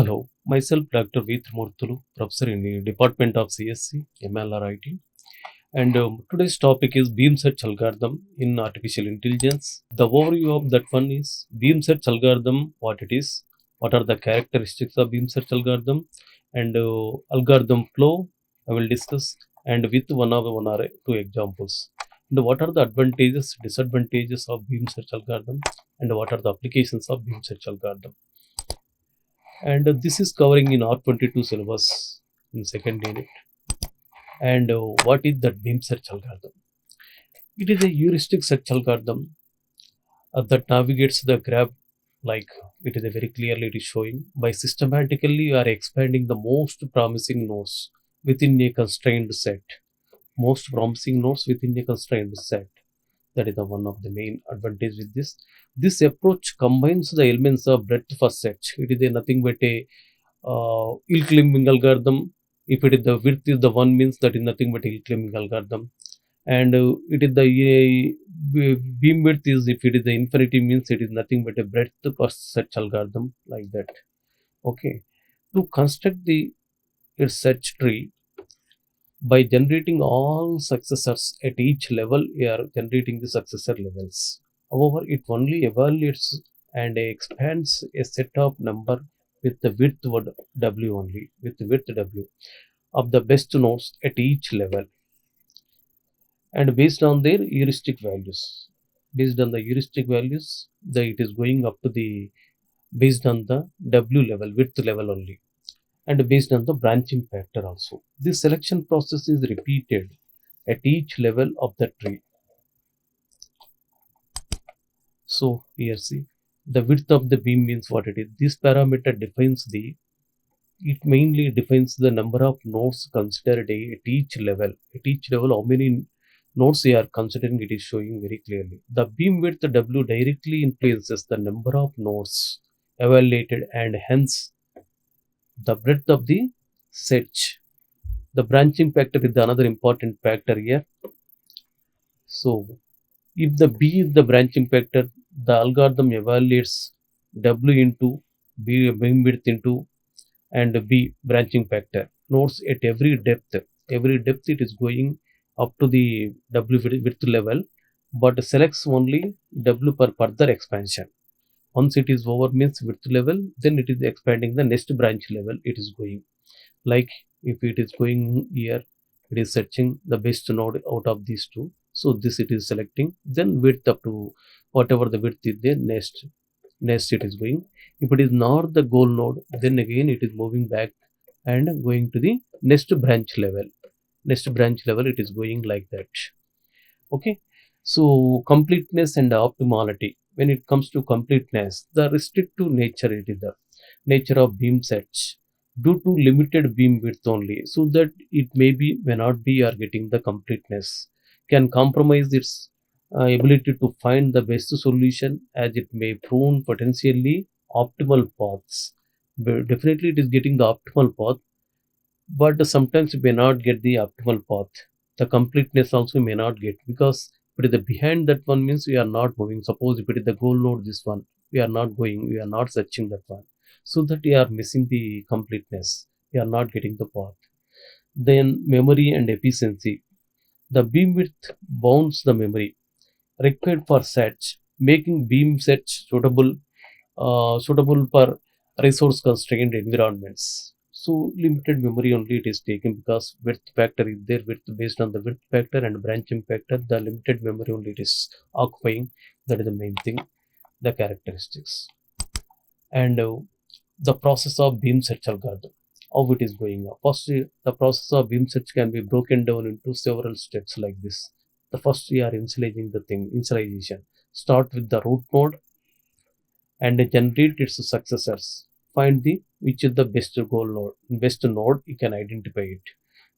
Hello, myself Dr. V. Thrimurthulu, professor in the Department of CSC, MLR IT. And today's topic is beam search algorithm in artificial intelligence. The overview of that one is beam search algorithm, what it is, what are the characteristics of beam search algorithm, and algorithm flow I will discuss, and with one or two examples. And what are the advantages, disadvantages of beam search algorithm, and what are the applications of beam search algorithm. And this is covering in R22 syllabus in second unit. And what is the beam search algorithm? It is a heuristic search algorithm that navigates the graph, like it is a very clearly it is showing, by systematically you are expanding the most promising nodes within a constrained set. Most promising nodes within a constrained set. That is the one of the main advantage with this. This approach combines the elements of breadth first search. It is a nothing but a hill climbing algorithm. If it is the width is the one, means that is nothing but hill climbing algorithm. And it is the beam width is, if it is the infinity, means it is nothing but a breadth first search algorithm, like that. Okay. To construct the its search tree, by generating all successors at each level, we are generating the successor levels. However, it only evaluates and expands a set of number with the width w only, with the width w of the best nodes at each level, and based on their heuristic values. Based on the heuristic values, it is going up to the based on the w level, width level only, and based on the branching factor also. This selection process is repeated at each level of the tree. So here see, the width of the beam means what it is. This parameter defines it mainly defines the number of nodes considered at each level. At each level, how many nodes we are considering, it is showing very clearly. The beam width W directly influences the number of nodes evaluated, and hence the breadth of the search. The branching factor is the another important factor here. So if the B is the branching factor, the algorithm evaluates W into B beam width into and B branching factor nodes at every depth. Every depth it is going up to the W width level, but selects only W per further expansion. Once it is over, means width level, then it is expanding the next branch level it is going. Like if it is going here, it is searching the best node out of these two. So this it is selecting, then width up to whatever the width is there, next it is going. If it is not the goal node, then again it is moving back and going to the next branch level. Next branch level it is going like that. Okay. So completeness and optimality. When it comes to completeness, the restrictive nature, it is the nature of beam search due to limited beam width only, so that it may not be are getting the completeness, can compromise its ability to find the best solution, as it may prune potentially optimal paths. But definitely it is getting the optimal path, but sometimes you may not get the optimal path. The completeness also may not get, because if it is the behind that one, means we are not moving. Suppose if it is the goal node, this one, we are not going, we are not searching that one. So that we are missing the completeness. We are not getting the path. Then memory and efficiency. The beam width bounds the memory required for search, making beam search suitable for resource constrained environments. So limited memory only it is taken, because width factor is there, width based on the width factor and branching factor, the limited memory only it is occupying. That is the main thing, the characteristics. And the process of beam search algorithm, how it is going on. First, the process of beam search can be broken down into several steps like this. The first, we are initialization. Start with the root node and generate its successors. Find the which is the best goal node, best node, you can identify it.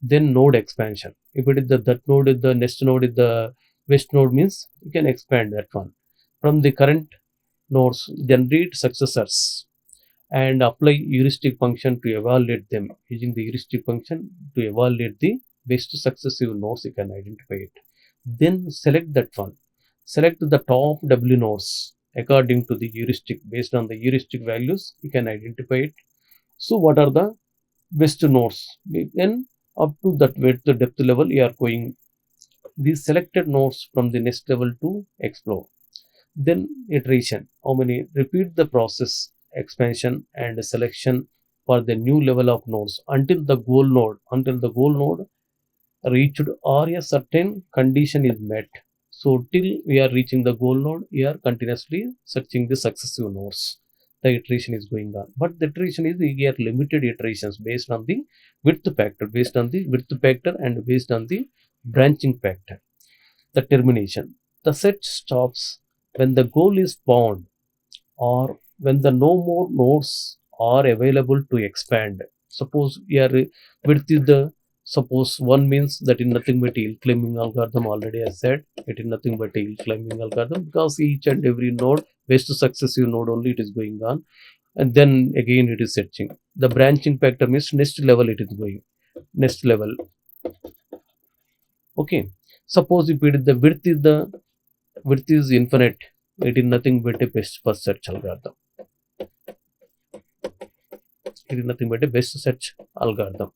Then node expansion. If it is that node is the next node is the best node, means you can expand that one. From the current nodes, generate successors and apply heuristic function to evaluate them. Using the heuristic function to evaluate the best successive nodes, you can identify it. Then select that one. Select the top W nodes according to the heuristic. Based on the heuristic values, you can identify it. So what are the best nodes? Then up to that width depth level you are going these selected nodes from the next level to explore. Then iteration, how many repeat the process expansion and selection for the new level of nodes until the goal node reached or a certain condition is met. So till we are reaching the goal node, we are continuously searching the successive nodes. The iteration is going on, but the iteration is we are limited iterations based on the width factor and based on the branching factor. The termination, the set stops when the goal is found or when the no more nodes are available to expand. Suppose we are width is the suppose one means that is nothing but hill climbing algorithm. Already I said it is nothing but hill climbing algorithm because each and every node best successive node only it is going on, and then again it is searching. The branching factor means next level it is going next level. Okay. Suppose if it is the width is infinite, it is nothing but a best first search algorithm. It is nothing but a best search algorithm.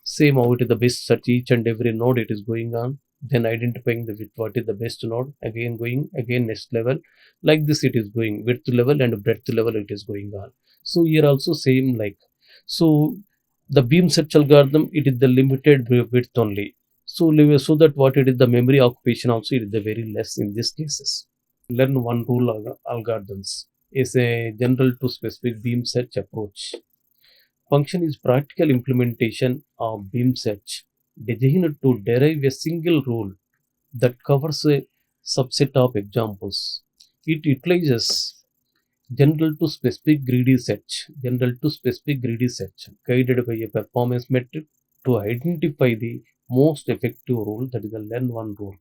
Same how it is the best search each and every node it is going on, then identifying the width what is the best node, again going again next level. Like this it is going width level and breadth level it is going on. So here also same like so the beam search algorithm it is the limited width only. So that what it is the memory occupation also it is the very less in these cases. Learn one rule algorithms is a general to specific beam search approach. Function is practical implementation of beam search designed to derive a single rule that covers a subset of examples. It utilizes general to specific greedy search, guided by a performance metric to identify the most effective rule, that is the learn one rule.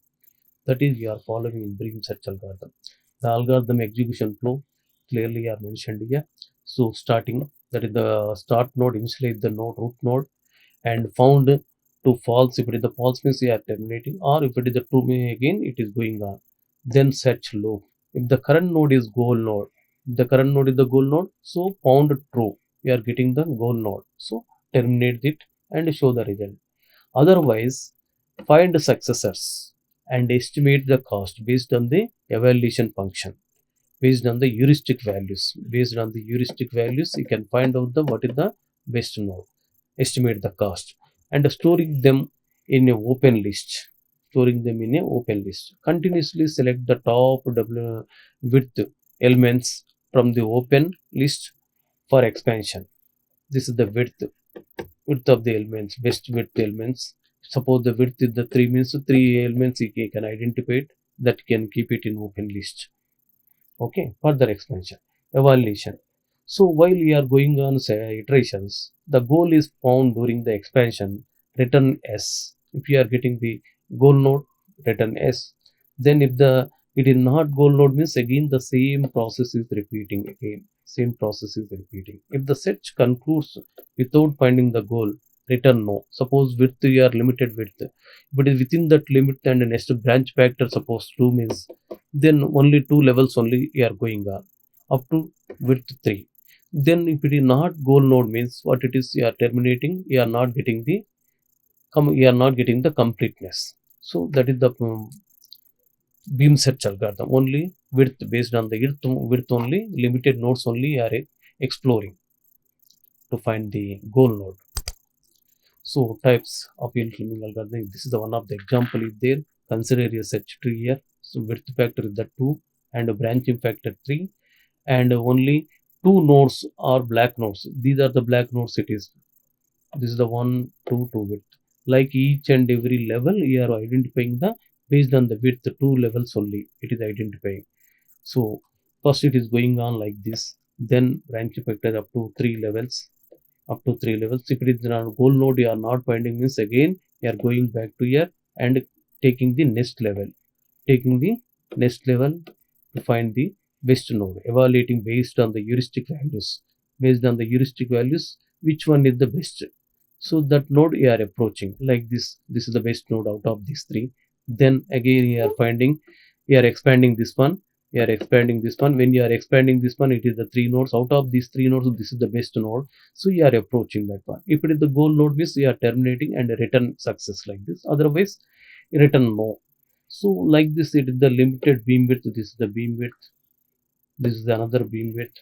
That is, we are following in beam search algorithm. The algorithm execution flow clearly are mentioned here. So starting, that is the start node, initialize the node, root node, and found to false. If it is the false means we are terminating, or if it is the true again it is going on. Then search loop. If the current node is goal node, so found true, we are getting the goal node. So terminate it and show the result. Otherwise, find successors and estimate the cost based on the evaluation function, based on the heuristic values. Based on the heuristic values, you can find out the what is the best node, estimate the cost, and storing them in a open list. Storing them in a open list. Continuously select the top width elements from the open list for expansion. This is the width of the elements, best width elements. Suppose the width is the 3 means 3 elements you can identify it, that can keep it in open list. Okay, further expansion, evaluation. So while we are going on say iterations, the goal is found during the expansion, return s. If you are getting the goal node, return s. Then if the it is not goal node means again the same process is repeating again. Same process is repeating. If the search concludes without finding the goal, return no. Suppose width you are limited width, but within that limit and next branch factor suppose 2 means, then only 2 levels only you are going on up to width 3. Then if it is not goal node means what it is, you are terminating, you are not getting the completeness. So that is the beam search algorithm. Only width, based on the width only, limited nodes only you are exploring to find the goal node. So types of filming algorithm. This is the one of the example is there. Consider a search tree here. So width factor is the 2 and branching factor 3, and only 2 nodes are black nodes. These are the black nodes it is. This is the 1, 2, 2 width. Like each and every level you are identifying the based on the width 2 levels only it is identifying. So first it is going on like this. Then branch factor up to 3 levels, up to 3 levels. If it is not goal node you are not finding means again you are going back to here and taking the next level, to find the best node, evaluating based on the heuristic values, which one is the best. So that node you are approaching like this is the best node out of these 3. Then again you are expanding this one, You are expanding this one. When you are expanding this one, it is the 3 nodes. Out of these 3 nodes, this is the best node. So you are approaching that one. If it is the goal node, means you are terminating and return success like this. Otherwise, return no. So like this, it is the limited beam width. This is the beam width. This is another beam width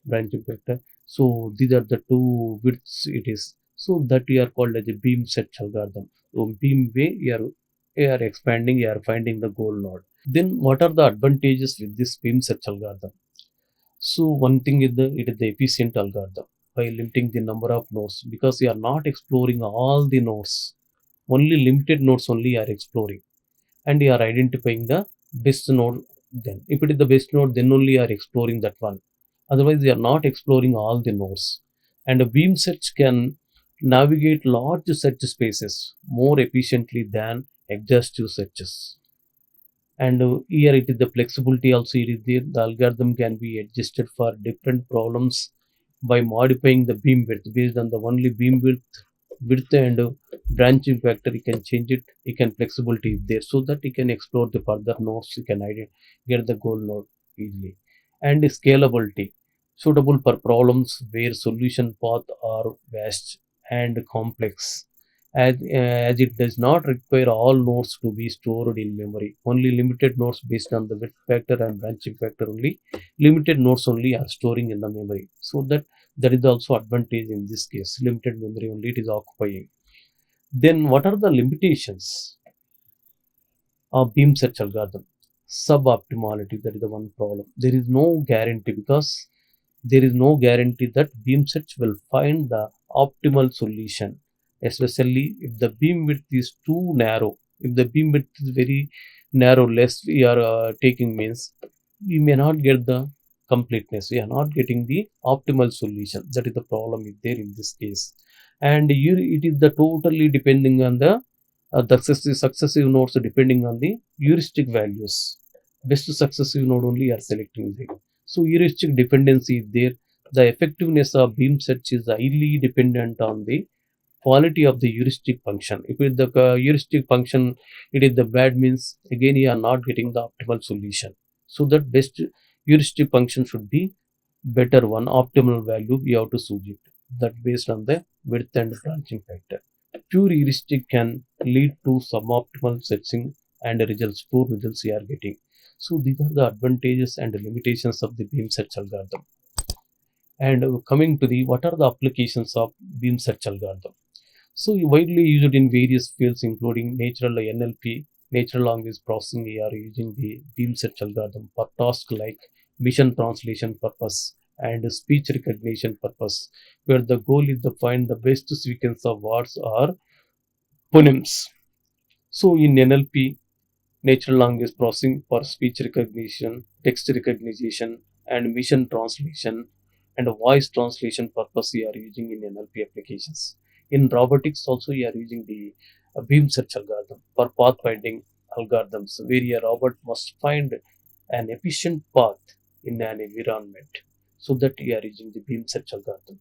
branching vector. So these are the two widths it is. So that you are called as a beam search algorithm. So beam way you are expanding, you are finding the goal node. Then what are the advantages with this beam search algorithm? So one thing is it is the efficient algorithm by limiting the number of nodes, because you are not exploring all the nodes. Only limited nodes only you are exploring, and you are identifying the best node. Then if it is the best node, then only you are exploring that one. Otherwise, you are not exploring all the nodes. And a beam search can navigate large search spaces more efficiently than exhaustive searches. And here it is the flexibility also it is there. The algorithm can be adjusted for different problems by modifying the beam width based on the only beam width and branching factor. You can change it, you can flexibility there, so that you can explore the further nodes. You can get the goal node easily. And scalability, suitable for problems where solution paths are vast and complex, as it does not require all nodes to be stored in memory. Only limited nodes based on the width factor and branching factor only. Limited nodes only are storing in the memory. So that is also advantage in this case. Limited memory only it is occupying. Then what are the limitations of beam search algorithm? Suboptimality, that is the one problem. There is no guarantee, because there is no guarantee that beam search will find the optimal solution, especially if the beam width is too narrow. If the beam width is very narrow, less we are taking, means we may not get the completeness. We are not getting the optimal solution. That is the problem is there in this case. And it is the totally depending on the successive nodes depending on the heuristic values. Best successive node only are selecting there. So heuristic dependency is there. The effectiveness of beam search is highly dependent on the quality of the heuristic function. If it the heuristic function it is the bad, means again you are not getting the optimal solution. So that best heuristic function should be better one, optimal value we have to choose it. That based on the width and branching factor. Pure heuristic can lead to suboptimal searching and results, poor results you are getting. So these are the advantages and limitations of the beam search algorithm. And coming to the what are the applications of beam search algorithm? So widely used in various fields including natural NLP, natural language processing. We are using the beam search algorithm for tasks like mission translation purpose and speech recognition purpose, where the goal is to find the best sequence of words or phonemes. So in NLP, natural language processing for speech recognition, text recognition, and mission translation and voice translation purpose we are using in NLP applications. In robotics also we are using the beam search algorithm for pathfinding algorithms, where a robot must find an efficient path in an environment. So that we are using the beam search algorithm.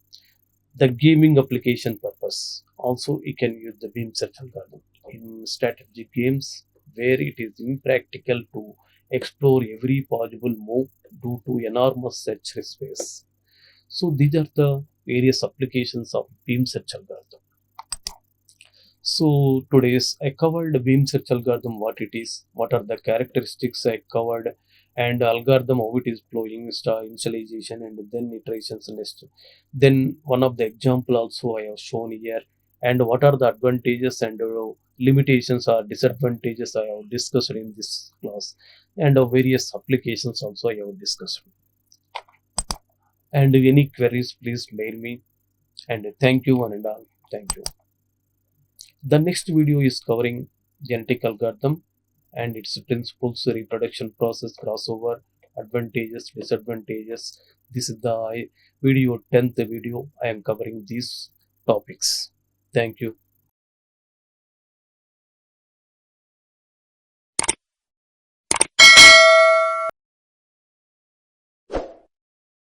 The gaming application purpose also you can use the beam search algorithm in strategy games, where it is impractical to explore every possible move due to enormous search space. So these are the various applications of beam search algorithm. So today's I covered beam search algorithm, what it is, what are the characteristics I covered, and algorithm how it is flowing, star initialization and then iterations next. Then one of the example also I have shown here, and what are the advantages and limitations or disadvantages I have discussed in this class, and various applications also I have discussed. And any queries, please mail me. And thank you one and all. Thank you. The next video is covering genetic algorithm and its principles, reproduction process, crossover, advantages, disadvantages. This is the video 10th video. I am covering these topics. Thank you.